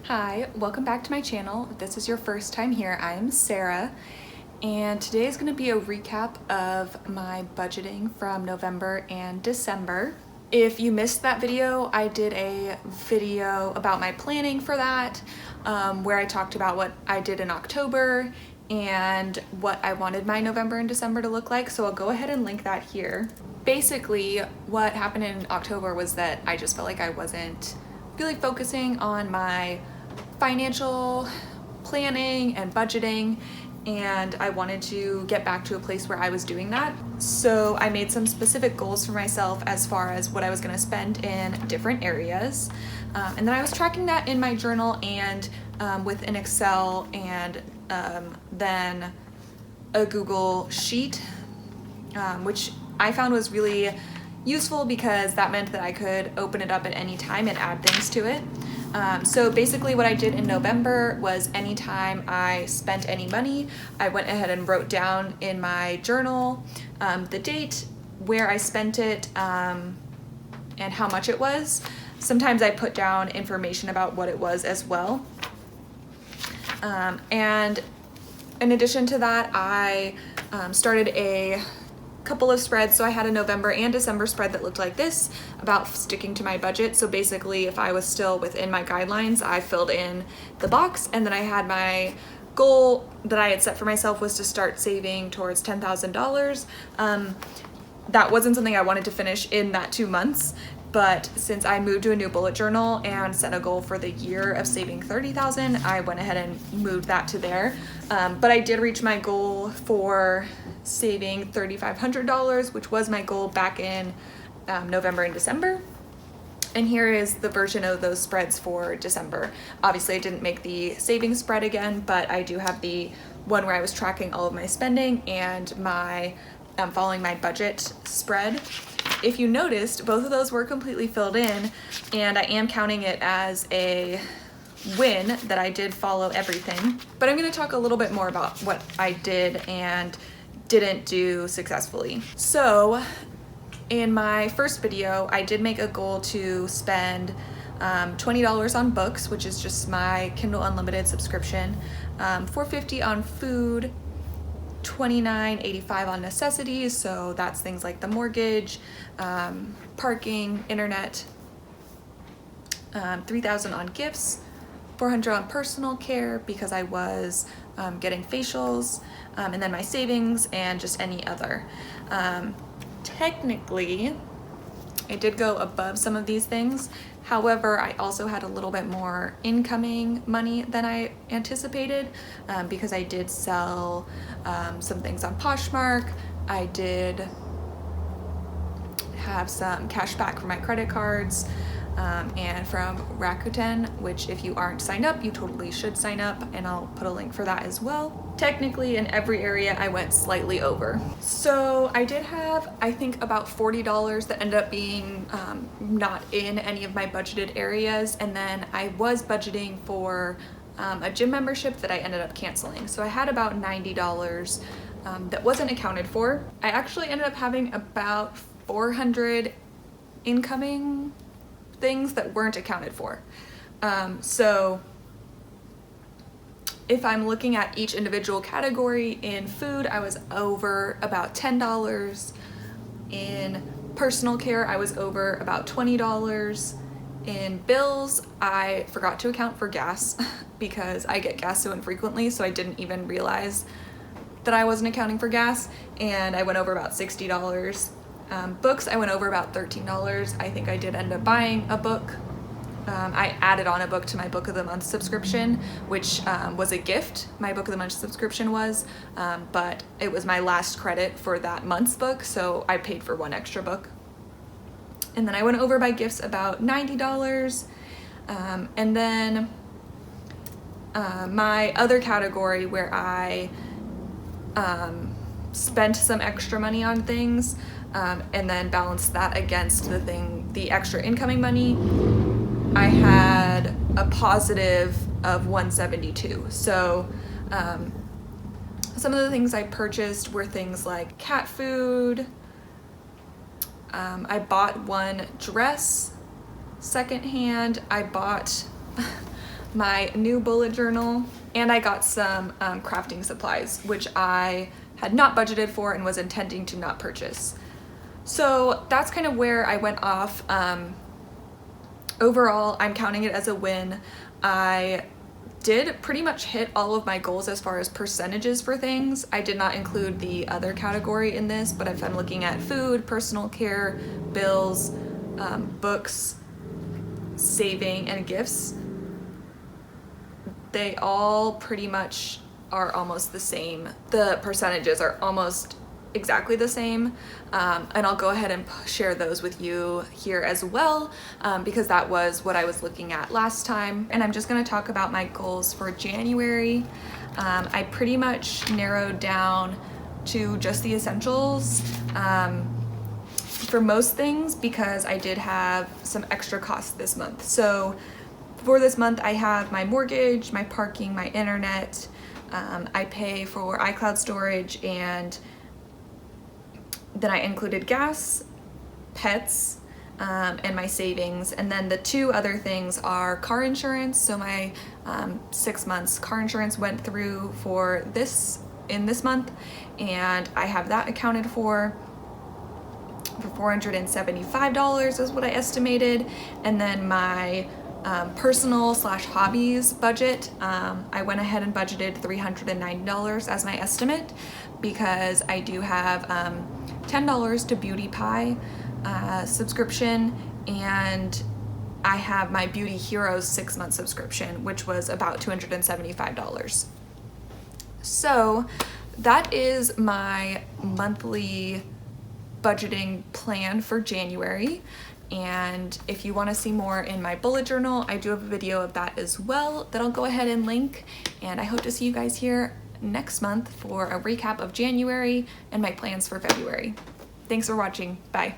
Hi, welcome back to my channel. If this is your first time here, I am Sarah, and today is going to be a recap of my budgeting from November and December. If you missed that video, I did a video about my planning for that, where I talked about what I did in October and what I wanted my November and December to look like, so I'll go ahead and link that here. Basically, what happened in October was that I just felt like I wasn't really focusing on my financial planning and budgeting, and I wanted to get back to a place where I was doing that. So I made some specific goals for myself as far as what I was going to spend in different areas, and then I was tracking that in my journal and with an Excel and then a Google Sheet, which I found was really useful because that meant that I could open it up at any time and add things to it. So basically what I did in November was anytime I spent any money, I went ahead and wrote down in my journal the date, where I spent it, and how much it was. Sometimes I put down information about what it was as well. And in addition to that, I started a couple of spreads. So I had a November and December spread that looked like this, about sticking to my budget. So basically, if I was still within my guidelines, I filled in the box, and then I had my goal that I had set for myself was to start saving towards $10,000. That wasn't something I wanted to finish in that 2 months, but since I moved to a new bullet journal and set a goal for the year of saving $30,000, I went ahead and moved that to there. But I did reach my goal for saving $3,500, which was my goal back in November and December. And here is the version of those spreads for December. Obviously, I didn't make the savings spread again, but I do have the one where I was tracking all of my spending and my following my budget spread. If you noticed, both of those were completely filled in, and I am counting it as a win that I did follow everything. But I'm going to talk a little bit more about what I did and didn't do successfully. So in my first video, I did make a goal to spend $20 on books, which is just my Kindle Unlimited subscription, $4.50 on food, $29.85 on necessities, so that's things like the mortgage, parking, internet, $3,000 on gifts, $400 on personal care because I was getting facials, and then my savings and just any other. Technically, I did go above some of these things. However, I also had a little bit more incoming money than I anticipated, because I did sell some things on Poshmark. I did have some cash back from my credit cards, and from Rakuten, which if you aren't signed up, you totally should sign up, and I'll put a link for that as well. Technically, in every area, I went slightly over. So I did have, I think, about $40 that ended up being not in any of my budgeted areas, and then I was budgeting for a gym membership that I ended up canceling. So I had about $90 that wasn't accounted for. I actually ended up having about 400 incoming things that weren't accounted for. So if I'm looking at each individual category, in food, I was over about $10. In personal care, I was over about $20. In bills, I forgot to account for gas because I get gas so infrequently, so I didn't even realize that I wasn't accounting for gas, and I went over about $60. Books, I went over about $13. I think I did end up buying a book. I added on a book to my Book of the Month subscription, which was a gift. My Book of the Month subscription was, but it was my last credit for that month's book, so I paid for one extra book. And then I went over by gifts about $90. And then my other category where I spent some extra money on things, and then balanced that against the extra incoming money, I had a positive of $172. So some of the things I purchased were things like cat food. I bought one dress secondhand. I bought my new bullet journal, and I got some crafting supplies, which I had not budgeted for and was intending to not purchase. So that's kind of where I went off. Overall, I'm counting it as a win. I did pretty much hit all of my goals as far as percentages for things. I did not include the other category in this, but if I'm looking at food, personal care, bills, books, saving, and gifts, they all pretty much are almost the same. The percentages are almost exactly the same, and I'll go ahead and share those with you here as well, because that was what I was looking at last time. And I'm just going to talk about my goals for January. I pretty much narrowed down to just the essentials for most things, because I did have some extra costs this month. So for this month, I have my mortgage, my parking, my internet, I pay for iCloud storage, and then I included gas, pets, and my savings. And then the two other things are car insurance. So my 6 months car insurance went through for this month, and I have that accounted for $475 is what I estimated. And then my personal / hobbies budget, I went ahead and budgeted $390 as my estimate, because I do have $10 to Beauty Pie subscription, and I have my Beauty Heroes 6-month subscription, which was about $275. So that is my monthly budgeting plan for January. And if you want to see more in my bullet journal, I do have a video of that as well that I'll go ahead and link. And I hope to see you guys here next month for a recap of January and my plans for February. Thanks for watching. Bye.